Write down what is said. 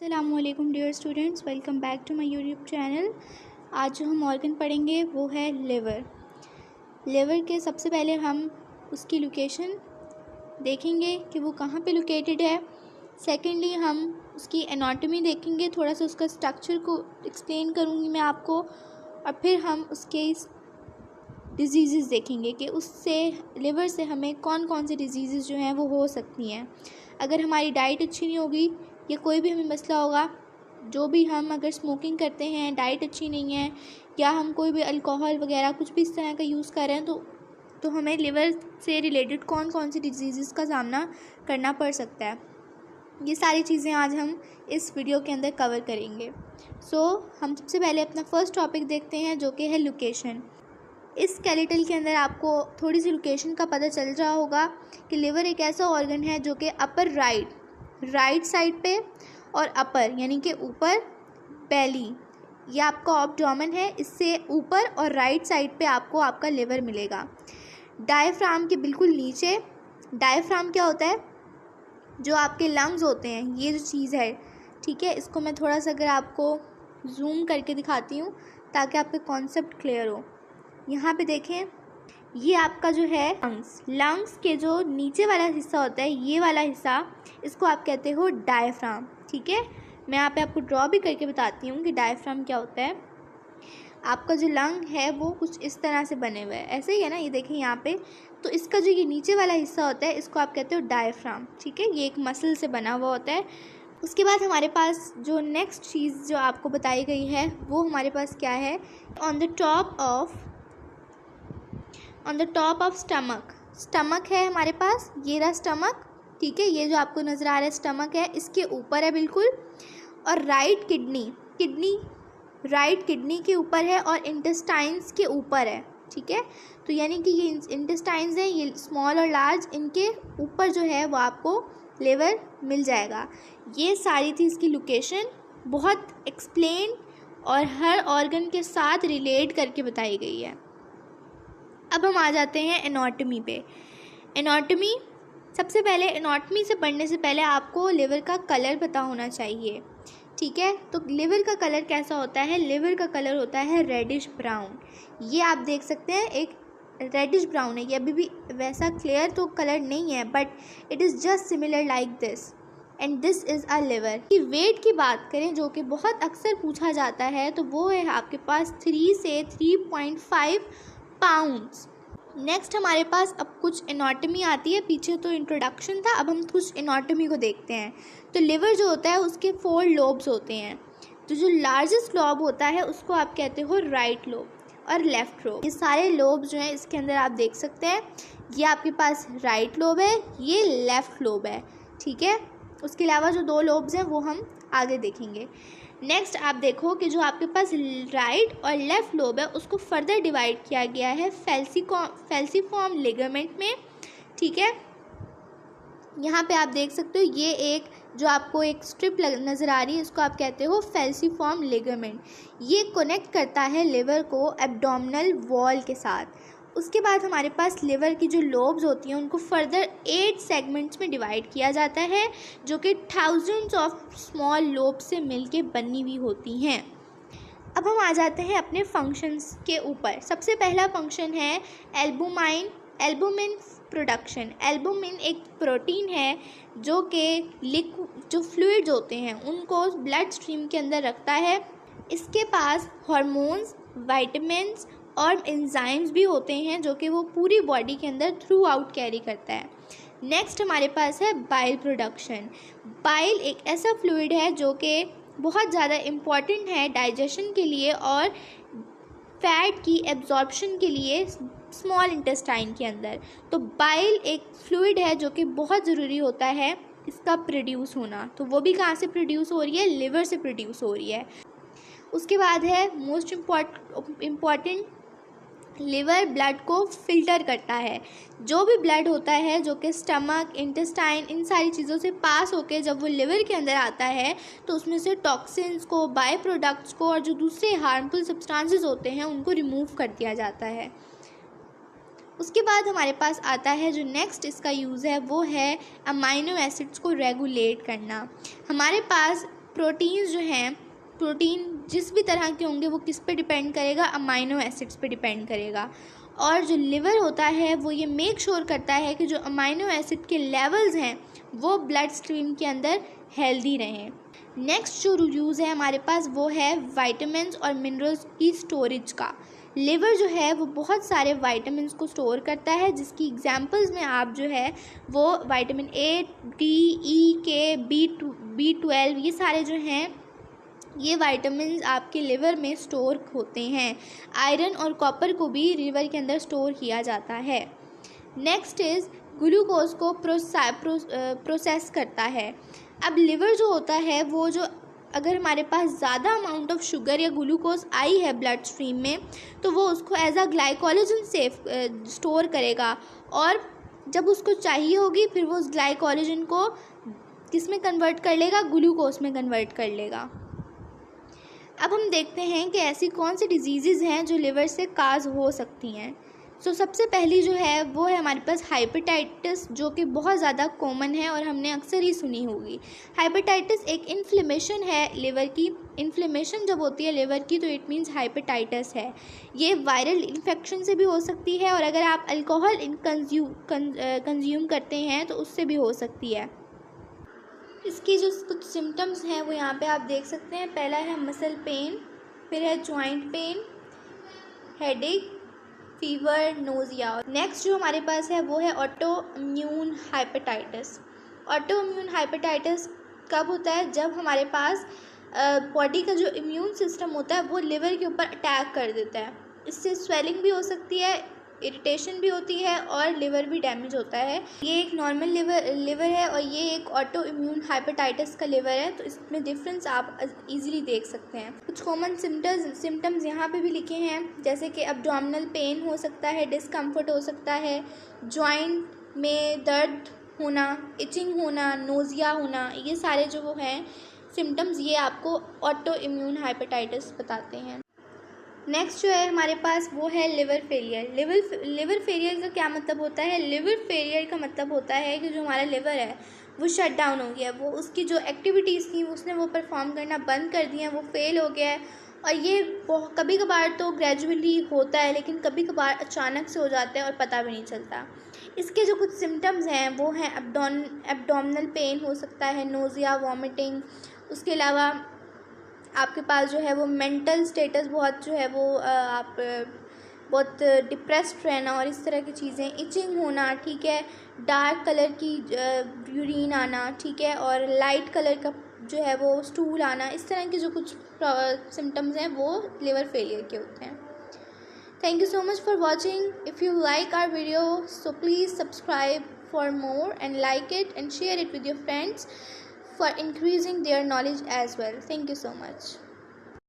अस्सलामुअलैकुम dear students, welcome back to my YouTube channel. आज जो हम ऑर्गन पढ़ेंगे वो है लिवर। लिवर के सबसे पहले हम उसकी लोकेशन देखेंगे कि वो कहाँ पे लोकेटेड है। सेकेंडली हम उसकी एनाटॉमी देखेंगे, थोड़ा सा उसका स्ट्रक्चर को एक्सप्लेन करूँगी मैं आपको, और फिर हम उसके डिजीज़ देखेंगे कि उससे लिवर से हमें कौन कौन सी डिजीज़ जो हैं वो हो सकती हैं। अगर हमारी डाइट अच्छी नहीं होगी या कोई भी हमें मसला होगा, जो भी हम अगर स्मोकिंग करते हैं, डाइट अच्छी नहीं है, या हम कोई भी अल्कोहल वगैरह कुछ भी इस तरह का यूज़ कर रहे हैं तो हमें लिवर से रिलेटेड कौन कौन सी डिजीज़ का सामना करना पड़ सकता है। ये सारी चीज़ें आज हम इस वीडियो के अंदर कवर करेंगे। हम सबसे पहले अपना फर्स्ट टॉपिक देखते हैं जो कि है लोकेशन। इस स्केलेटल के अंदर आपको थोड़ी सी लोकेशन का पता चल रहा होगा कि लिवर एक ऐसा ऑर्गन है जो कि अपर राइट साइड पे और अपर यानी कि ऊपर बेली, ये आपका एब्डोमेन है, इससे ऊपर और राइट साइड पे आपको आपका लिवर मिलेगा। डायफ्राम के बिल्कुल नीचे, डायफ्राम क्या होता है, जो आपके लंग्स होते हैं, ये जो चीज़ है, ठीक है। इसको मैं थोड़ा सा अगर आपको जूम करके दिखाती हूँ ताकि आपके कॉन्सेप्ट क्लियर हो। यहाँ पे देखें, ये आपका जो है लंग्स के जो नीचे वाला हिस्सा होता है, ये वाला हिस्सा, इसको आप कहते हो डायफ्राम, ठीक है। मैं यहाँ पे आपको ड्रॉ भी करके बताती हूँ कि डायफ्राम क्या होता है। आपका जो लंग है वो कुछ इस तरह से बने हुए है, ऐसे ही है ना, ये देखें यहाँ पे। तो इसका जो ये नीचे वाला हिस्सा होता है इसको आप कहते हो डायफ्राम, ठीक है। ये एक मसल से बना हुआ होता है। उसके बाद हमारे पास जो नेक्स्ट चीज़ जो आपको बताई गई है वो हमारे पास क्या है, on the top of stomach है हमारे पास, ये रहा स्टमक, ठीक है। ये जो आपको नज़र आ रहा है स्टमक है, इसके ऊपर है बिल्कुल। और राइट किडनी के ऊपर है और इंटेस्टाइन्स के ऊपर है, ठीक है। तो यानी कि ये इंटेस्टाइन्स हैं, ये स्मॉल और लार्ज, इनके ऊपर जो है वो आपको लिवर मिल जाएगा। ये सारी थी इसकी लोकेशन, बहुत एक्सप्लेन और हर ऑर्गन के साथ रिलेट करके बताई गई है। अब हम आ जाते हैं एनाटॉमी पे। एनाटॉमी, सबसे पहले एनाटॉमी से पढ़ने से पहले आपको लिवर का कलर पता होना चाहिए, ठीक है। तो लिवर का कलर कैसा होता है, लिवर का कलर होता है रेडिश ब्राउन। ये आप देख सकते हैं, एक रेडिश ब्राउन है। ये अभी भी वैसा क्लियर तो कलर नहीं है, but it is just similar like this, and this is a liver. की वेट की बात करें जो कि बहुत अक्सर पूछा जाता है, तो वो है आपके पास 3 से 3.5 पाउंड्स। नेक्स्ट हमारे पास अब कुछ एनाटॉमी आती है, पीछे तो इंट्रोडक्शन था, अब हम कुछ एनाटॉमी को देखते हैं। तो लिवर जो होता है उसके 4 लोब्स होते हैं। तो जो लार्जेस्ट लोब होता है उसको आप कहते हो राइट लोब और लेफ़्ट लोब। ये सारे लोब जो हैं इसके अंदर आप देख सकते हैं, ये आपके पास राइट लोब है, ये लेफ़्ट लोब है, ठीक है। उसके अलावा जो 2 लोब्स हैं वो हम आगे देखेंगे। नेक्स्ट आप देखो कि जो आपके पास राइट और लेफ़्ट लोब है उसको फर्दर डिवाइड किया गया है फेल्सीफॉर्म लिगामेंट में, ठीक है। यहाँ पे आप देख सकते हो, ये एक जो आपको एक स्ट्रिप नज़र आ रही है, इसको आप कहते हो फेल्सीफॉर्म लिगामेंट। ये कनेक्ट करता है लिवर को एब्डोमिनल वॉल के साथ। उसके बाद हमारे पास लिवर की जो लोब्स होती हैं उनको फर्दर 8 सेगमेंट्स में डिवाइड किया जाता है, जो कि थाउजेंड्स ऑफ स्मॉल लोब्स से मिलके बनी हुई होती हैं। अब हम आ जाते हैं अपने फंक्शंस के ऊपर। सबसे पहला फंक्शन है एल्बुमिन प्रोडक्शन। एल्बुमिन एक प्रोटीन है जो कि जो फ्लूइड्स होते हैं उनको ब्लड स्ट्रीम के अंदर रखता है। इसके पास हार्मोन्स, विटामिन्स और एंजाइम्स भी होते हैं जो कि वो पूरी बॉडी के अंदर थ्रू आउट कैरी करता है। नेक्स्ट हमारे पास है बाइल प्रोडक्शन। बाइल एक ऐसा फ्लूइड है जो कि बहुत ज़्यादा इम्पॉर्टेंट है डाइजेशन के लिए और फैट की एब्जॉर्प्शन के लिए स्मॉल इंटेस्टाइन के अंदर। तो बाइल एक फ्लूइड है जो कि बहुत ज़रूरी होता है इसका प्रोड्यूस होना। तो वो भी कहाँ से प्रोड्यूस हो रही है, लिवर से प्रोड्यूस हो रही है। उसके बाद है मोस्ट इम्पॉर्टेंट, लिवर ब्लड को फिल्टर करता है। जो भी ब्लड होता है जो कि स्टमक, इंटेस्टाइन, इन सारी चीज़ों से पास होके जब वो लिवर के अंदर आता है तो उसमें से टॉक्सिन्स को, बाय प्रोडक्ट्स को और जो दूसरे हार्मफुल सब्सटेंसेस होते हैं उनको रिमूव कर दिया जाता है। उसके बाद हमारे पास आता है जो नेक्स्ट इसका यूज़ है वो है अमाइनो एसिड्स को रेगुलेट करना। हमारे पास प्रोटीन्स जो हैं, प्रोटीन जिस भी तरह के होंगे वो किस पे डिपेंड करेगा, अमाइनो एसिड्स पे डिपेंड करेगा। और जो लिवर होता है वो ये मेक श्योर करता है कि जो अमाइनो एसिड के लेवल्स हैं वो ब्लड स्ट्रीम के अंदर हेल्दी रहें। नेक्स्ट जो यूज़ है हमारे पास वो है विटामिन्स और मिनरल्स की स्टोरेज का। लिवर जो है वो बहुत सारे विटामिन्स को स्टोर करता है, जिसकी एग्जांपल्स में आप जो है वो विटामिन ए, डी, ई, के, B12 ये सारे जो हैं ये विटामिन्स आपके लिवर में स्टोर होते हैं। आयरन और कॉपर को भी लिवर के अंदर स्टोर किया जाता है। नेक्स्ट इज़ ग्लूकोज को प्रोसेस करता है। अब लिवर जो होता है वो जो अगर हमारे पास ज़्यादा अमाउंट ऑफ शुगर या ग्लूकोज आई है ब्लड स्ट्रीम में तो वो उसको एज अ ग्लाइकोलिजन स्टोर करेगा, और जब उसको चाहिए होगी फिर वो उस ग्लाइकोलिजन को किस में कन्वर्ट कर लेगा, ग्लूकोज में कन्वर्ट कर लेगा। अब हम देखते हैं कि ऐसी कौन सी डिजीज़ हैं जो लिवर से काज हो सकती हैं। सबसे पहली जो है वो है हमारे पास हाइपेटाइटिस, जो कि बहुत ज़्यादा कॉमन है और हमने अक्सर ही सुनी होगी। हाइपेटाइटिस एक इन्फ्लेमेशन है लिवर की। इन्फ्लेमेशन जब होती है लिवर की तो इट मीन्स हाइपेटाइटिस है। ये वायरल इन्फेक्शन से भी हो सकती है, और अगर आप अल्कोहल कंज्यूम करते हैं तो उससे भी हो सकती है। इसकी जो कुछ सिम्टम्स हैं वो यहाँ पे आप देख सकते हैं। पहला है मसल पेन, फिर है joint pain, headache, fever, nausea. Next जो हमारे पास है वो है ऑटो इम्यून हाइपेटाइटिस। ऑटो इम्यून हाइपेटाइटिस कब होता है, जब हमारे पास बॉडी का जो इम्यून सिस्टम होता है वो लिवर के ऊपर अटैक कर देता है। इससे स्वेलिंग भी हो सकती है, इरिटेशन भी होती है और लिवर भी डैमेज होता है। ये एक नॉर्मल लिवर है और ये एक ऑटो इम्यून हाइपेटाइटिस का लिवर है, तो इसमें डिफरेंस आप इजीली देख सकते हैं। कुछ कॉमन सिम्टम्स यहाँ पे भी लिखे हैं, जैसे कि एब्डोमिनल पेन हो सकता है, डिस्कम्फर्ट हो सकता है, जॉइंट में दर्द होना, इचिंग होना, नोज़िया होना, ये सारे जो वो हैं सिम्टम्स ये आपको ऑटो इम्यून हाइपेटाइटिस बताते हैं। नेक्स्ट जो है हमारे पास वो है लिवर फेलियर। लिवर फेलियर का क्या मतलब होता है? लिवर फेलियर का मतलब होता है कि जो हमारा लिवर है वो शट डाउन हो गया, वो उसकी जो एक्टिविटीज़ थी उसने वो परफॉर्म करना बंद कर दिया, वो फेल हो गया है। और ये कभी कभार तो ग्रेजुअली होता है, लेकिन कभी कभार अचानक से हो जाता है और पता भी नहीं चलता। इसके जो कुछ सिम्टम्स हैं वो हैं एब्डोमिनल पेन हो सकता है, नोज़िया, वॉमिटिंग। उसके अलावा आपके पास जो है वो मेंटल स्टेटस बहुत जो है वो आप बहुत डिप्रेस्ड रहना और इस तरह की चीज़ें, इचिंग होना, ठीक है, डार्क कलर की यूरिन आना, ठीक है, और लाइट कलर का जो है वो स्टूल आना, इस तरह के जो कुछ सिम्टम्स हैं वो लिवर फेलियर के होते हैं। Thank you so much for watching. If you like our video so please subscribe for more and like it and share it with your friends for increasing their knowledge as well. Thank you so much.